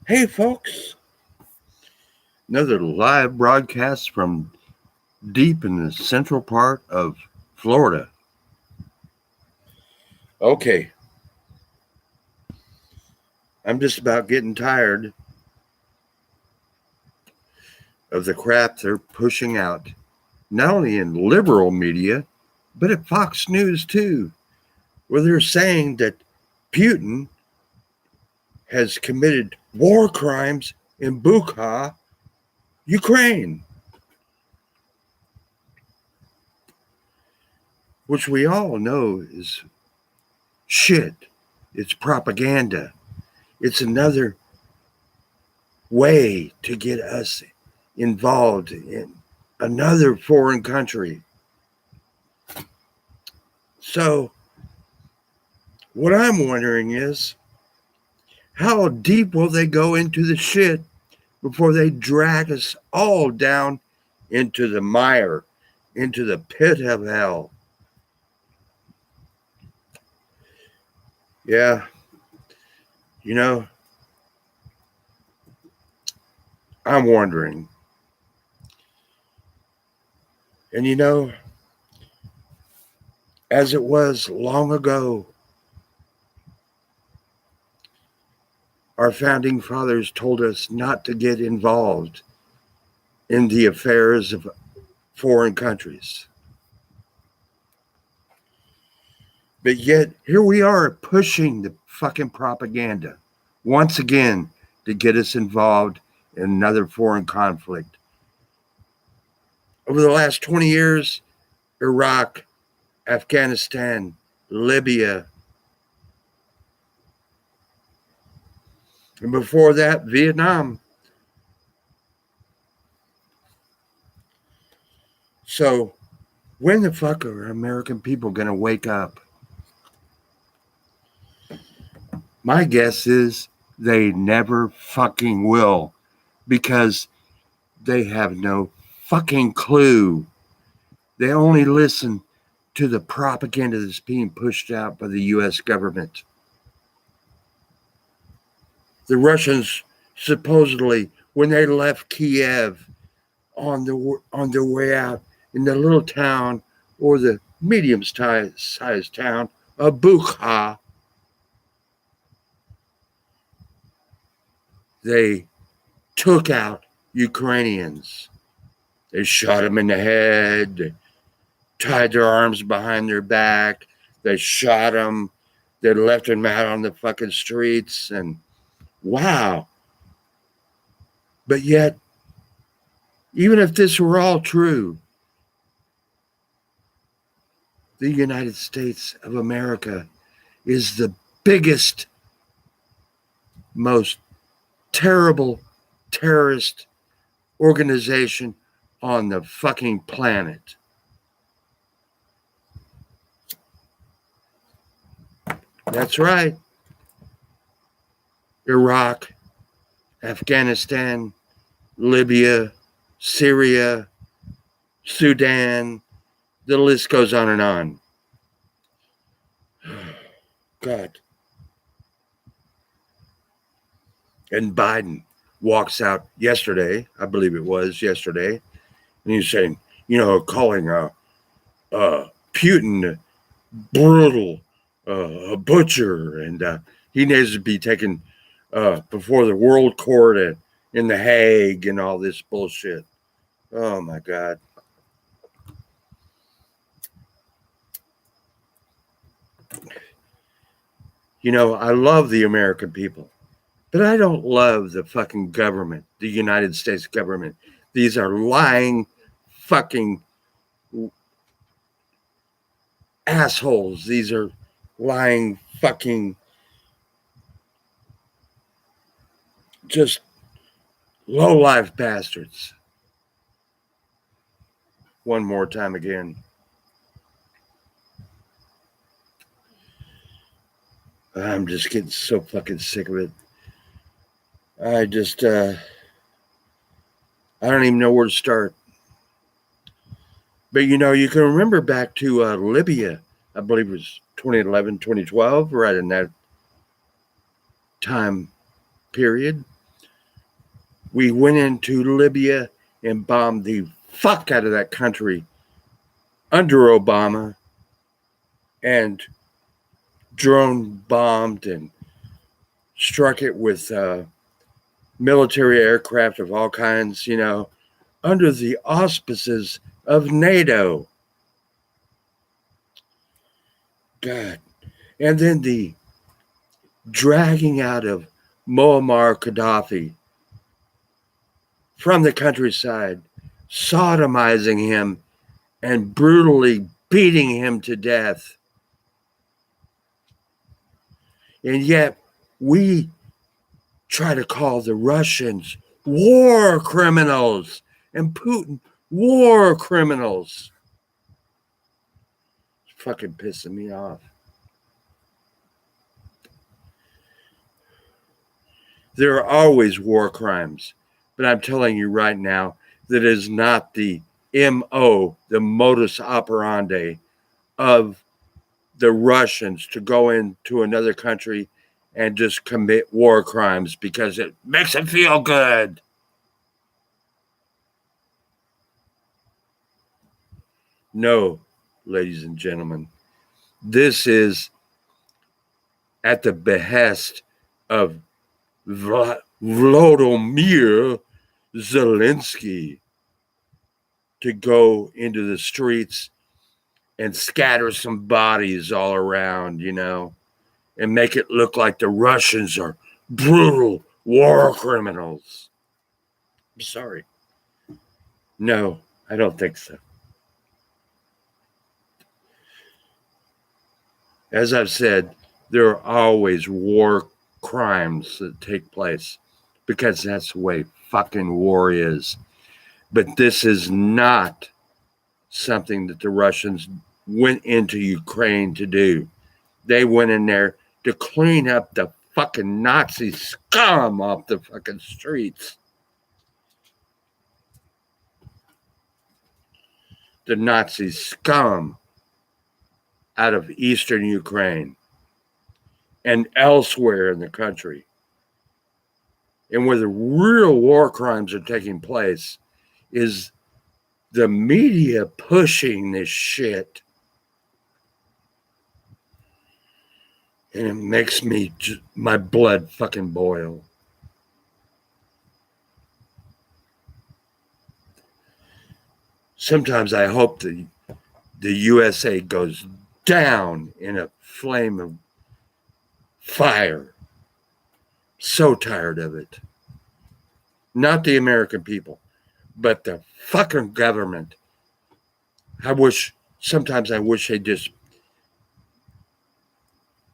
Hey, folks, another live broadcast from deep in the central part of Florida. Okay, I'm just about getting tired of the crap they're pushing out, not only in liberal media, but at Fox News too, where they're saying that Putin has committed war crimes in Bucha, Ukraine, which we all know is shit. It's propaganda. It's another way to get us involved in another foreign country. So, what I'm wondering is how deep will they go into the shit before they drag us all down into the mire, into the pit of hell? Yeah, you know, I'm wondering. And as it was long ago, our founding fathers told us not to get involved in the affairs of foreign countries. But yet, here we are pushing the fucking propaganda once again to get us involved in another foreign conflict. Over the last 20 years, Iraq, Afghanistan, Libya, and before that, Vietnam. So, when the fuck are American people going to wake up? My guess is they never fucking will, because they have no fucking clue. They only listen to the propaganda that's being pushed out by the U.S. government. The Russians supposedly, when they left Kiev on their way out in the little town or the medium-sized town of Bucha, they took out Ukrainians. They shot them in the head. They tied their arms behind their back. They shot them. They left them out on the fucking streets. And wow. But yet, even if this were all true, the United States of America is the biggest, most terrible terrorist organization on the fucking planet. That's right. Iraq, Afghanistan, Libya, Syria, Sudan, the list goes on and on. God. And Biden walks out yesterday, I believe it was yesterday, and he's saying, calling Putin brutal, a butcher, and he needs to be taken before the World Court in The Hague and all this bullshit. Oh my God. I love the American people, but I don't love the fucking government, the United States government. These are lying fucking assholes. These are lying fucking just low-life bastards. One more time again. I'm just getting so fucking sick of it. I don't even know where to start. But you can remember back to Libya, I believe it was 2011, 2012, right in that time period. We went into Libya and bombed the fuck out of that country under Obama and drone bombed and struck it with military aircraft of all kinds, under the auspices of NATO. God. And then the dragging out of Muammar Gaddafi from the countryside, sodomizing him and brutally beating him to death. And yet we try to call the Russians war criminals and Putin war criminals. It's fucking pissing me off. There are always war crimes, but I'm telling you right now that is not the MO, the modus operandi of the Russians to go into another country and just commit war crimes because it makes them feel good. No, ladies and gentlemen, this is at the behest of Volodymyr Zelensky to go into the streets and scatter some bodies all around, and make it look like the Russians are brutal war criminals. I'm sorry. No, I don't think so. As I've said, there are always war crimes that take place because that's the way fucking war is. But this is not something that the Russians went into Ukraine to do. They went in there to clean up the fucking Nazi scum off the fucking streets. The Nazi scum out of eastern Ukraine and elsewhere in the country. And where the real war crimes are taking place is the media pushing this shit. And it makes my blood fucking boil. Sometimes I hope the USA goes down in a flame of fire. So tired of it. Not the American people, but the fucking government. Sometimes I wish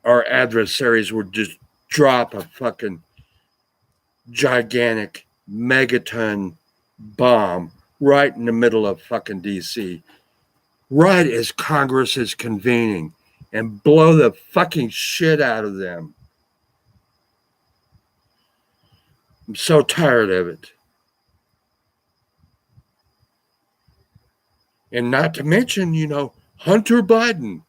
our adversaries would just drop a fucking gigantic megaton bomb right in the middle of fucking DC, right as Congress is convening, and blow the fucking shit out of them. I'm so tired of it. And not to mention, Hunter Biden,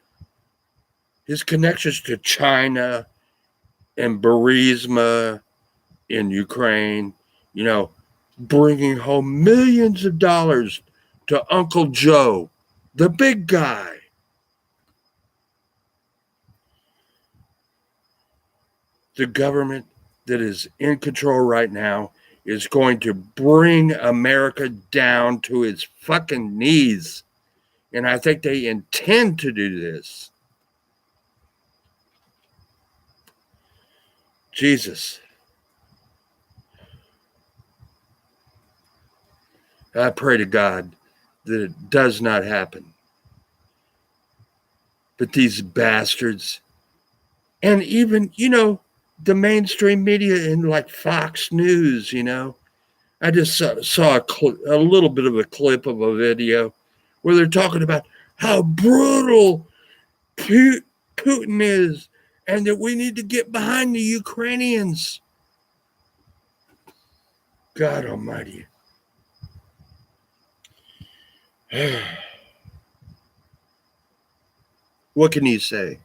his connections to China and Burisma in Ukraine, bringing home millions of dollars to Uncle Joe, the big guy. The government that is in control right now is going to bring America down to its fucking knees. And I think they intend to do this. Jesus. I pray to God that it does not happen. But these bastards, and even, the mainstream media in like Fox News, I just saw a little bit of a clip of a video where they're talking about how brutal Putin is and that we need to get behind the Ukrainians. God almighty. What can you say?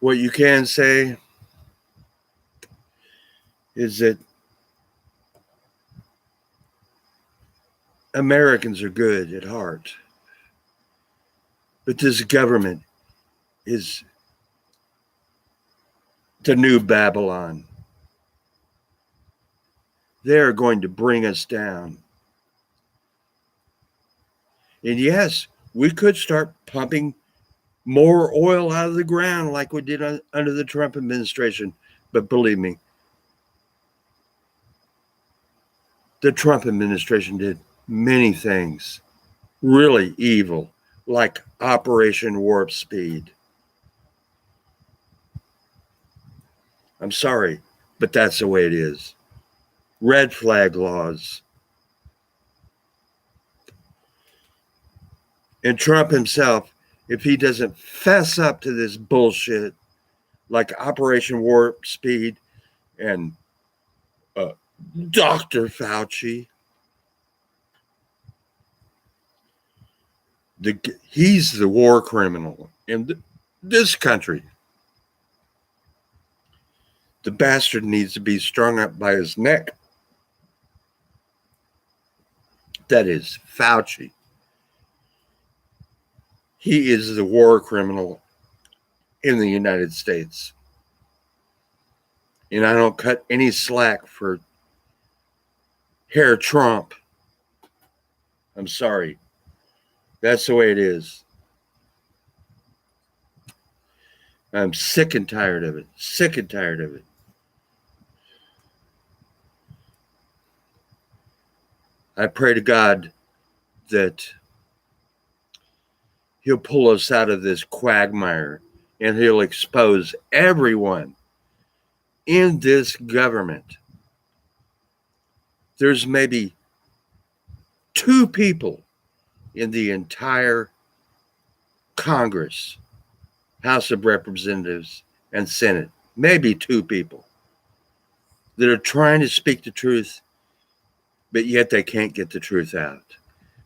What you can say is that Americans are good at heart, but this government is the new Babylon. They're going to bring us down. And yes, we could start pumping more oil out of the ground like we did under the Trump administration. But believe me, the Trump administration did many things really evil, like Operation Warp Speed. I'm sorry, but that's the way it is. Red flag laws. And Trump himself, if he doesn't fess up to this bullshit, like Operation Warp Speed and Dr. Fauci, he's the war criminal in this country. The bastard needs to be strung up by his neck. That is Fauci. He is the war criminal in the United States. And I don't cut any slack for Herr Trump. I'm sorry. That's the way it is. I'm sick and tired of it. Sick and tired of it. I pray to God that he'll pull us out of this quagmire and he'll expose everyone in this government. There's maybe 2 people in the entire Congress, House of Representatives, and Senate, maybe 2 people that are trying to speak the truth, but yet they can't get the truth out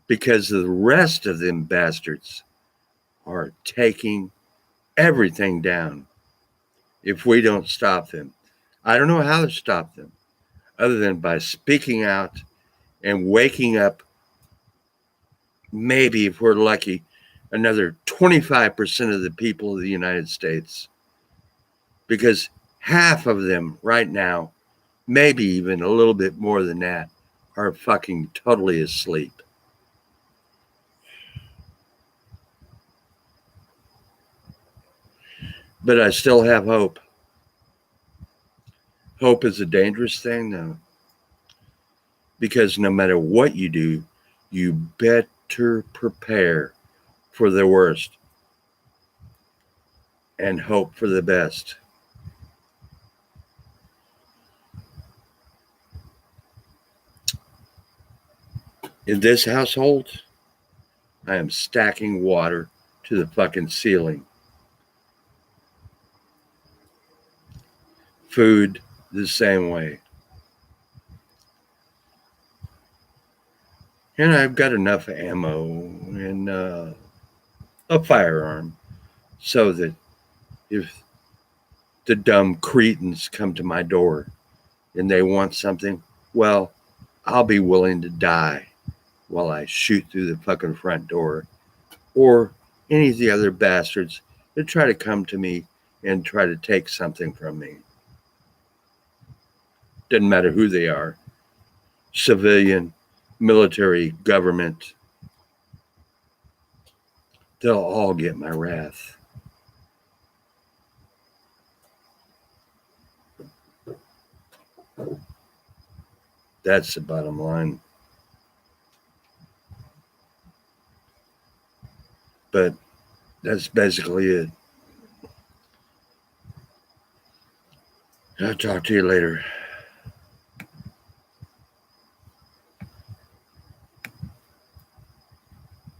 because the rest of them bastards are taking everything down if we don't stop them. I don't know how to stop them other than by speaking out and waking up, maybe if we're lucky, another 25% of the people of the United States. Because half of them right now, maybe even a little bit more than that, are fucking totally asleep. But I still have hope. Hope is a dangerous thing, though. Because no matter what you do, you better prepare for the worst and hope for the best. In this household, I am stacking water to the fucking ceiling. Food, the same way. And I've got enough ammo and a firearm so that if the dumb cretins come to my door and they want something, well, I'll be willing to die while I shoot through the fucking front door, or any of the other bastards that try to come to me and try to take something from me. Doesn't matter who they are. Civilian, military, government. They'll all get my wrath. That's the bottom line. But that's basically it. I'll talk to you later.